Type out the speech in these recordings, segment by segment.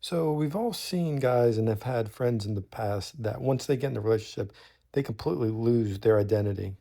So we've all seen guys and have had friends in the past that once they get in a relationship, they completely lose their identity.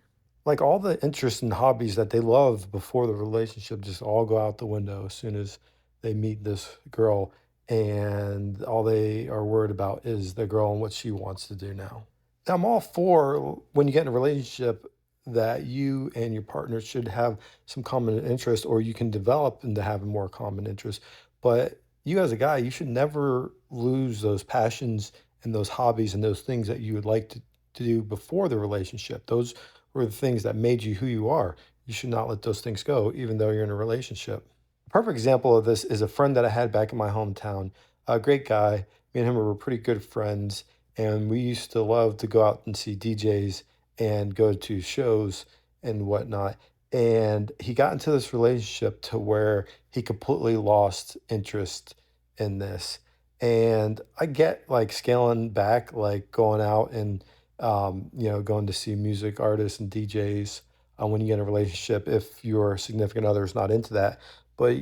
Like all the interests and hobbies that they love before the relationship just all go out the window as soon as they meet this girl, and all they are worried about is the girl and what she wants to do now. Now, I'm all for when you get in a relationship that you and your partner should have some common interest, or you can develop into having more common interests. But you, as a guy, you should never lose those passions and those hobbies and those things that you would like to do before the relationship. Those were the things that made you who you are. You should not let those things go, even though you're in a relationship. A perfect example of this is a friend that I had back in my hometown. A great guy. Me and him were pretty good friends, and we used to love to go out and see DJs and go to shows and whatnot. And he got into this relationship to where he completely lost interest in this. And I get like scaling back, like going out and going to see music artists and DJs when you get in a relationship if your significant other is not into that. But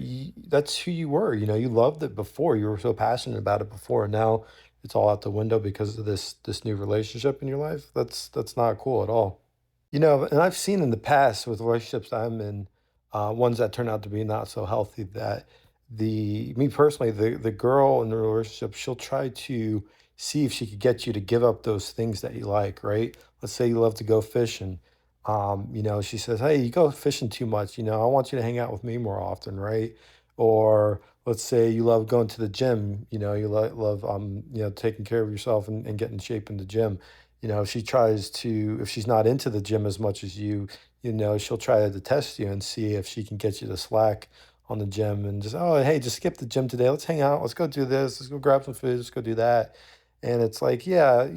that's who you were. You loved it before. You were so passionate about it before. And now it's all out the window because of this new relationship in your life. That's not cool at all. And I've seen in the past with relationships I'm in, ones that turn out to be not so healthy, that the me personally, the girl in the relationship, she'll try to see if she could get you to give up those things that you like, right? Let's say you love to go fishing. She says, "Hey, you go fishing too much. I want you to hang out with me more often, right?" Or let's say you love going to the gym. You love taking care of yourself and getting in shape in the gym. She tries to, if she's not into the gym as much as you, she'll try to test you and see if she can get you to slack on the gym and just, oh, hey, just skip the gym today. Let's hang out. Let's go do this. Let's go grab some food. Let's go do that. And it's like, yeah,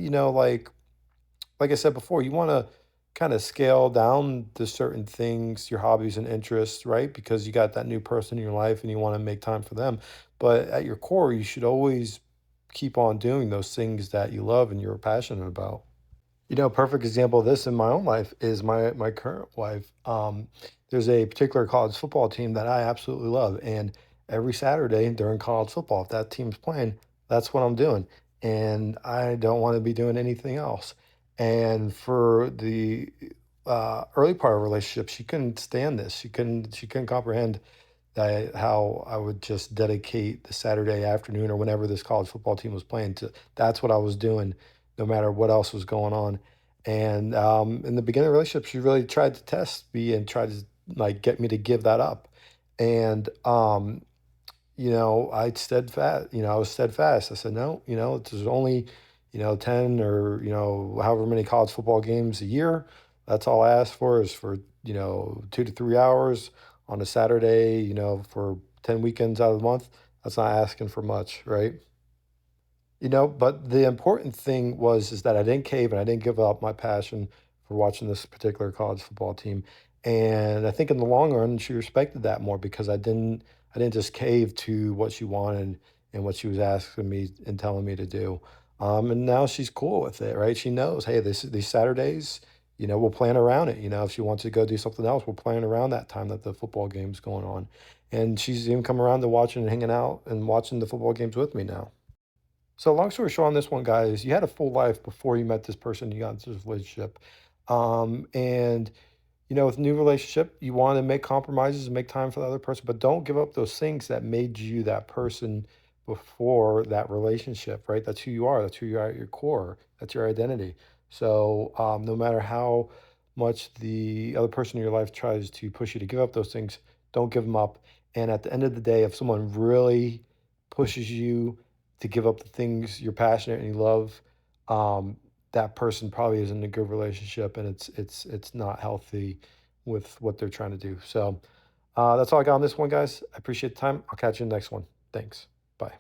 like I said before, you want to kind of scale down to certain things, your hobbies and interests, right? Because you got that new person in your life and you want to make time for them. But at your core, you should always keep on doing those things that you love and you're passionate about. A perfect example of this in my own life is my current wife. There's a particular college football team that I absolutely love, and every Saturday during college football, if that team's playing, that's what I'm doing, and I don't want to be doing anything else. And for the early part of our relationship, she couldn't stand this. She couldn't comprehend that how I would just dedicate the Saturday afternoon or whenever this college football team was playing to that's what I was doing, no matter what else was going on. And in the beginning of the relationship, she really tried to test me and tried to like get me to give that up. And I was steadfast. I said, no, there's only, 10 or, however many college football games a year. That's all I ask for is for, 2 to 3 hours on a Saturday, for 10 weekends out of the month. That's not asking for much, right? But the important thing is that I didn't cave and I didn't give up my passion for watching this particular college football team. And I think in the long run, she respected that more because I didn't just cave to what she wanted and what she was asking me and telling me to do. And now she's cool with it, right? She knows, hey, these Saturdays, we'll plan around it. If she wants to go do something else, we'll plan around that time that the football game's going on. And she's even come around to watching and hanging out and watching the football games with me now. So long story short on this one, guys, you had a full life before you met this person, you got into this relationship. And with a new relationship, you want to make compromises and make time for the other person, but don't give up those things that made you that person before that relationship, right? That's who you are. That's who you are at your core. That's your identity. So no matter how much the other person in your life tries to push you to give up those things, don't give them up. And at the end of the day, if someone really pushes you to give up the things you're passionate and you love, um, that person probably isn't in a good relationship, and it's not healthy with what they're trying to do. So that's all I got on this one, guys. I appreciate the time. I'll catch you in the next one. Thanks. Bye.